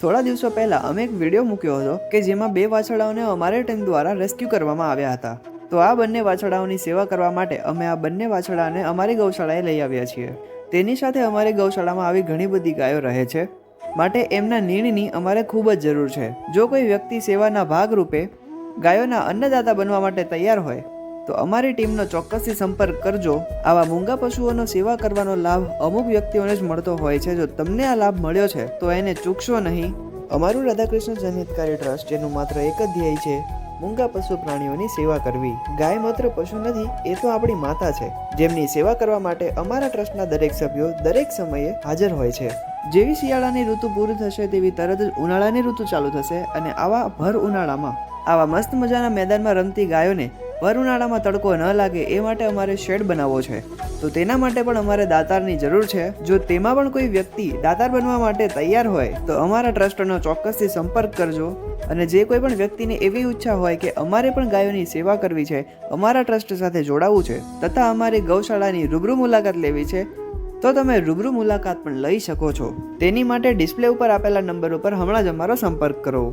થોડા દિવસો પહેલા અમે એક વિડીયો મૂક્યો હતો કે જેમાં બે વાછરડાઓને અમારી ટીમ દ્વારા રેસ્ક્યુ કરવામાં આવ્યા હતા. તો આ બંને વાછરડાઓની સેવા કરવા માટે અમે આ બંને વાછરડાને અમારી ગૌશાળાએ લઈ આવ્યા છીએ. તેની સાથે અમારી ગૌશાળામાં આવી ઘણી બધી ગાયો રહે છે, માટે એમના નીણની અમારે ખૂબ જ જરૂર છે. જો કોઈ વ્યક્તિ સેવાના ભાગરૂપે ગાયોના અન્નદાતા બનવા માટે તૈયાર હોય તો અમારી ટીમનો ચોક્કસથી સંપર્ક કરજો. આવા મૂંગા પશુઓનો સેવા કરવાનો લાભ અમુક વ્યક્તિઓને જ મળતો હોય છે. જો તમને આ લાભ મળ્યો છે તો એને ચૂકશો નહીં. અમારું રાધાકૃષ્ણ જનહિતકારી ટ્રસ્ટ જેનું માત્ર એક જ ધ્યેય છે મૂંગા પશુ પ્રાણીઓની સેવા કરવી. ગાય માત્ર પશુ નથી, એ તો આપણી માતા છે, જેમની સેવા કરવા માટે અમારા ટ્રસ્ટના દરેક સભ્યો દરેક સમયે હાજર હોય છે. જેવી શિયાળાની ઋતુ પૂરી થશે તેવી તરત જ ઉનાળાની ઋતુ ચાલુ થશે અને આવા ભર ઉનાળામાં આવા મસ્ત મજાના મેદાનમાં રમતી ગાયોને ભર ઉનાળામાં તડકો ન લાગે એ માટે અમારે શેડ બનાવવો છે. તો તેના માટે પણ અમારે દાતારની જરૂર છે. જો તેમાં પણ કોઈ વ્યક્તિ દાતાર બનવા માટે તૈયાર હોય તો અમારા ટ્રસ્ટનો ચોક્કસથી સંપર્ક કરજો. અને જે કોઈ પણ વ્યક્તિને એવી ઈચ્છા હોય કે અમારે પણ ગાયોની સેવા કરવી છે, અમારા ટ્રસ્ટ સાથે જોડાવવું છે તથા અમારી ગૌશાળાની રૂબરૂ મુલાકાત લેવી છે, તો તમે રૂબરૂ મુલાકાત પણ લઈ શકો છો. તેની માટે ડિસ્પ્લે ઉપર આપેલા નંબર ઉપર હમણાં જ અમારો સંપર્ક કરો.